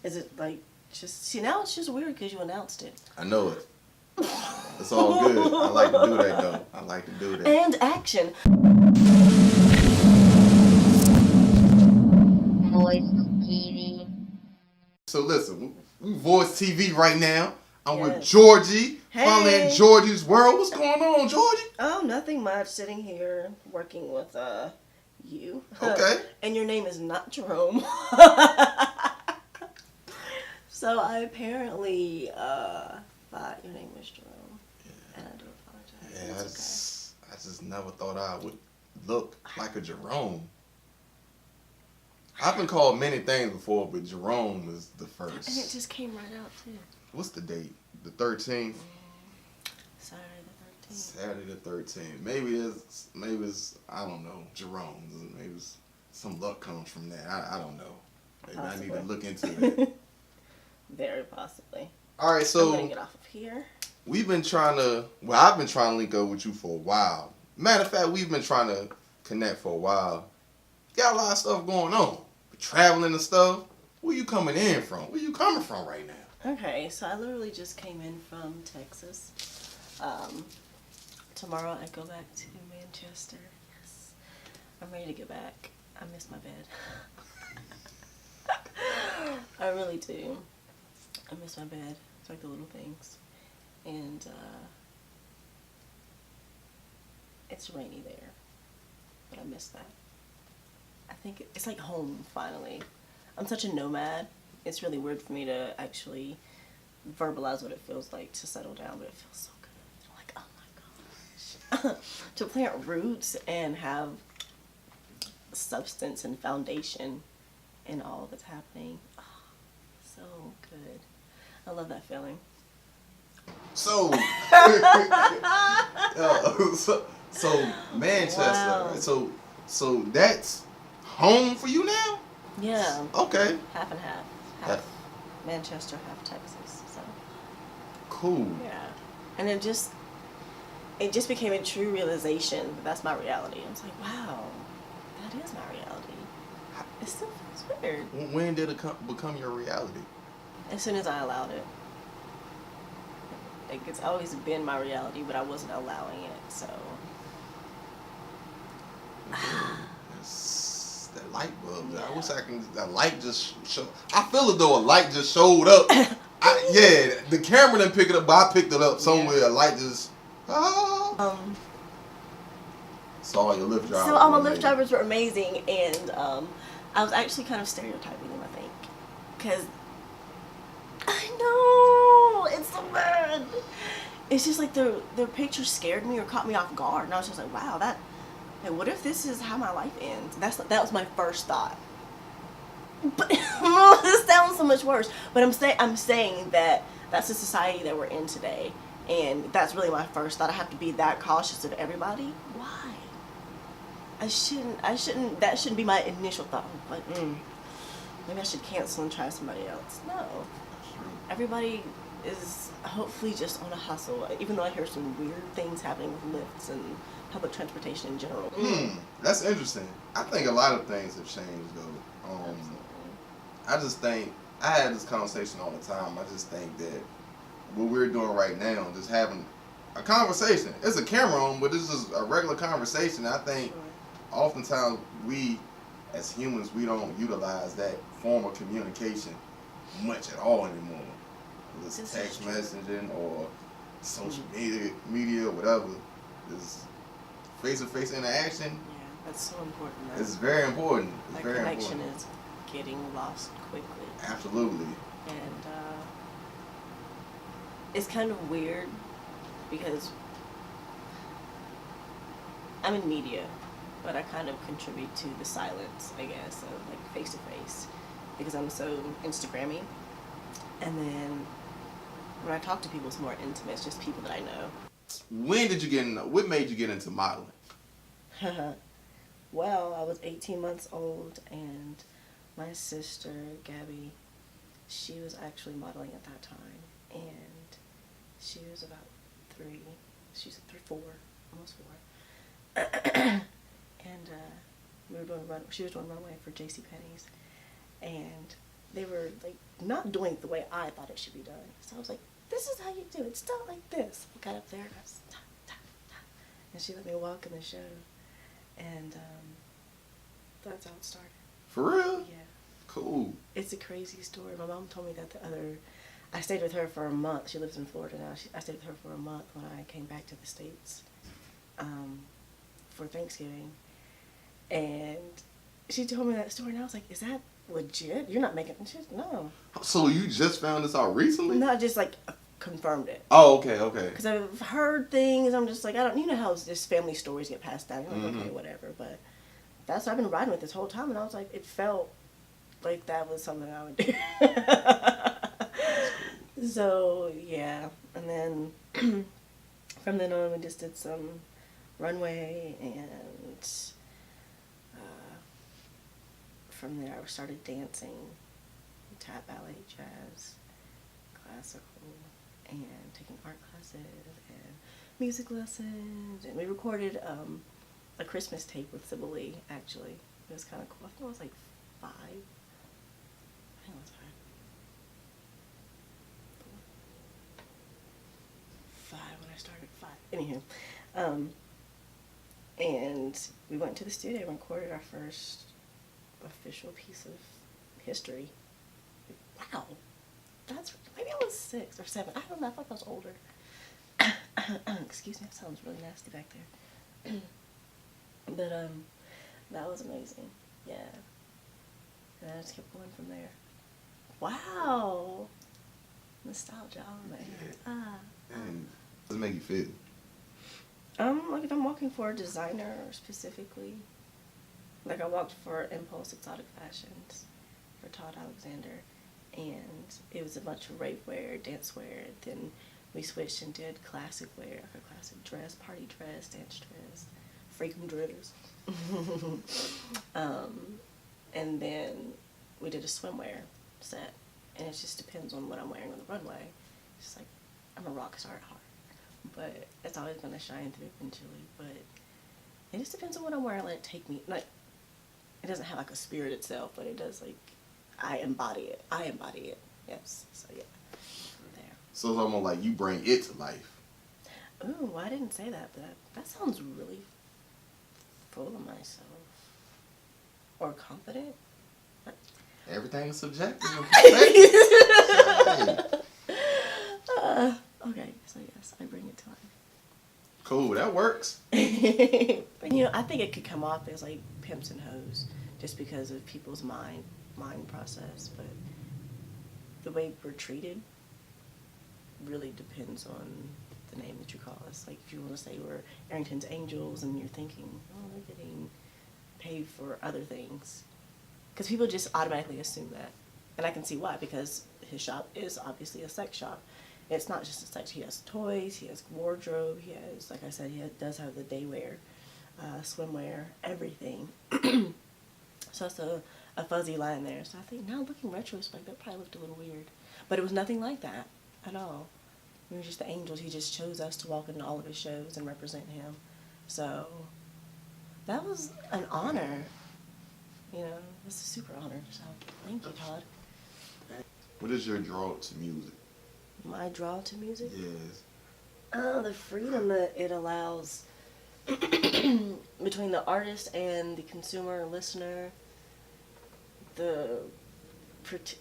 Is it like just see now? It's just weird because you announced it. I know it. It's all good. I like to do that though. I like to do that. And action. Voice TV. So listen, we Voice TV right now. I'm with Yes. Jorgie. Hey. Finally in Jorgie's world. What's going on, Jorgie? Oh, nothing much. Sitting here working with you. Okay. And your name is not Jerome. So I apparently thought your name was Jerome, and I do apologize. Yeah, It's I just never thought I would look like a Jerome. I've been called many things before, but Jerome was the okay. And it first. just came right out too. What's the date? The 13th? Saturday the 13th. Saturday the 13th. Maybe it's I don't know, Jerome. Maybe it's, some luck comes from that. I don't know. Maybe Possibly. I need to look into that. Very possibly. All right, I'm so gonna get off of here. I've been trying to link up with you for a while. Matter of fact, we've been trying to connect for a while. Got a lot of stuff going on. Traveling and stuff. Where you coming in from? Where you coming from right now? Okay, so I literally just came in from Texas. Tomorrow I go back to Manchester. Yes. I'm ready to get back. I miss my bed. I really do. I miss my bed. It's like the little things. And it's rainy there. But I miss that. I think it's like home finally. I'm such a nomad. It's really weird for me to actually verbalize what it feels like to settle down, but it feels so good. I'm like, oh my gosh. To plant roots and have substance and foundation in all that's happening. Oh, so good. I love that feeling. So, so Manchester. Wow. Right? So that's home for you now? Yeah. Okay. Half and half. Half Manchester, half Texas. So Cool. yeah. And it just became a true realization that that's my reality. I was like, wow, that is my reality. It still feels weird. When did it become your reality? As soon as I allowed it. Like, it's always been my reality, but I wasn't allowing it, so. It's that light bulb. Yeah. I wish that light just show. I feel as though a light just showed up. The camera didn't pick it up, but I picked it up somewhere. A light just. Saw your Lyft driver. So all my Lyft drivers were amazing, and I was actually kind of stereotyping them, I think. Because I know, it's so bad. It's just like their pictures scared me or caught me off guard, and I was just like, wow, what if this is how my life ends? That was my first thought. But this sounds so much worse. But I'm saying that that's the society that we're in today, and that's really my first thought. I have to be that cautious of everybody. Why? I shouldn't. That shouldn't be my initial thought. Like, maybe I should cancel and try somebody else. No. Everybody is hopefully just on a hustle. Even though I hear some weird things happening with Lyfts and public transportation in general. That's interesting. I think a lot of things have changed though. I just think I had this conversation all the time. I just think that what we're doing right now, just having a conversation. It's a camera on, but this is a regular conversation. I think oftentimes we, as humans, we don't utilize that form of communication much at all anymore. Whether it's text messaging or social media or whatever. This face-to-face interaction. Yeah, that's so important. It's very important. It's that very connection important. is getting lost quickly. Absolutely. And it's kind of weird because I'm in media, but I kind of contribute to the silence, I guess, of like face-to-face because I'm so Instagrammy. And then when I talk to people, it's more intimate. It's just people that I know. When did you get in? What made you get into modeling? Well, I was 18 months old, and my sister, Gabby, she was actually modeling at that time, and she was about 3, she's 4, almost 4, and we were doing she was doing runway for JCPenney's, and they were like not doing it the way I thought it should be done. So I was like, this is how you do it. It's done like this. I got up there and I was ta, ta, ta. And she let me walk in the show. And that's how it started. For real? Yeah. Cool. It's a crazy story. My mom told me that I stayed with her for a month. She lives in Florida now. I stayed with her for a month when I came back to the States for Thanksgiving. And she told me that story, and I was like, is that legit? You're not making shit? No. So you just found this out recently? Not just like confirmed it. Oh, okay, okay. Because I've heard things, I'm just like, I don't, you know how just family stories get passed down. You're like, Mm-hmm. okay, whatever. But that's what I've been riding with this whole time, and I was like, it felt like that was something I would do. So, yeah. And then from then on, we just did some runway, and from there I started dancing, tap, ballet, jazz, classical, and taking art classes and music lessons. And we recorded a Christmas tape with Sybil Lee, actually. It was kind of cool. I think it was like 5. I think it was 5 when I started. 5. Anywho, and we went to the studio and recorded our first official piece of history. Wow, that's maybe I was 6 or 7. I don't know. I thought I was older. Excuse me, that sounds really nasty back there. But that was amazing. Yeah, and I just kept going from there. Wow, nostalgia. Oh man. And does it make you feel? Like if I'm walking for a designer specifically, like I walked for Impulse Exotic Fashions for Todd Alexander, and it was a bunch of rave wear, dance wear. Then we switched and did classic wear, like a classic dress, party dress, dance dress, freakum dress. And then we did a swimwear set, and it just depends on what I'm wearing on the runway. It's like I'm a rock star at heart, but it's always gonna shine through eventually. But it just depends on what I'm wearing. Let it take me. Like it doesn't have like a spirit itself, but it does. Like I embody it. Yes. So yeah, from there. So it's almost like you bring it to life. Ooh, well, I didn't say that, but that sounds really full of myself or confident. Everything is subjective. Okay, so yes, I bring it to life. Cool, that works. But, you know, I think it could come off as like pimps and hoes just because of people's mind process, but the way we're treated really depends on the name that you call us. Like if you want to say we're Arrington's Angels and you're thinking, oh, they're getting paid for other things, because people just automatically assume that. And I can see why, because his shop is obviously a sex shop. It's not just a sex. He has toys, he has wardrobe, he has, like I said, does have the day wear, swimwear, everything. So it's a fuzzy line there. So I think now looking retrospect, that probably looked a little weird. But it was nothing like that at all. We were just the Angels. He just chose us to walk into all of his shows and represent him. So that was an honor. You know, it's a super honor. So thank you, Todd. What is your draw to music? My draw to music? Yes. The freedom that it allows between the artist and the consumer or listener, the critic,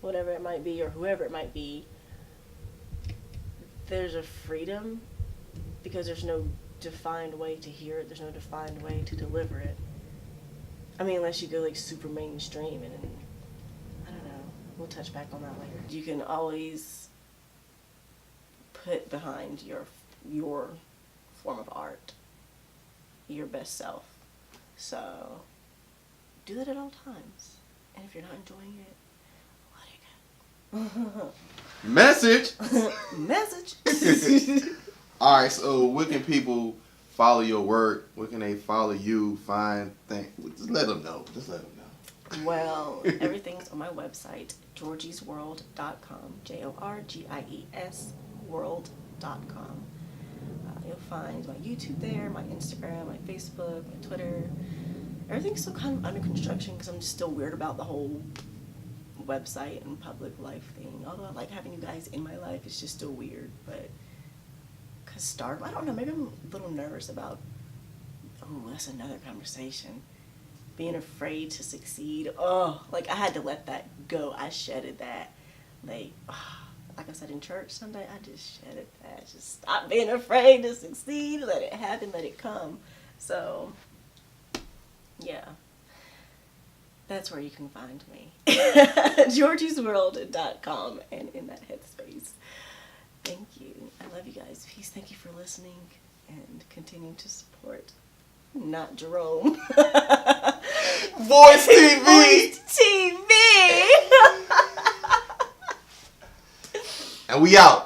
whatever it might be, or whoever it might be. There's a freedom because there's no defined way to hear it. There's no defined way to deliver it. I mean, unless you go like super mainstream, and I don't know. We'll touch back on that later. You can always put behind your form of art your best self. So do that at all times. And if you're not enjoying it, let it go. Message. Message. All right. So, where can people follow your work? Where can they follow you? Find things. Just let them know. Well, everything's on my website, jorgiesworld.com. JORGIES world.com. You'll find my YouTube there, my Instagram, my Facebook, my Twitter, everything's still kind of under construction because I'm just still weird about the whole website and public life thing. Although I like having you guys in my life, it's just still weird. But because I don't know, maybe I'm a little nervous about. Oh, that's another conversation. Being afraid to succeed. Oh, like I had to let that go. I shedded that. Like I said in church Sunday, I just shedded that. Just stop being afraid to succeed. Let it happen. Let it come. So, yeah. That's where you can find me. Georgie'sWorld.com and in that headspace. Thank you. I love you guys. Peace. Thank you for listening and continuing to support. Not Jerome. Voice TV. Voice TV. And we out.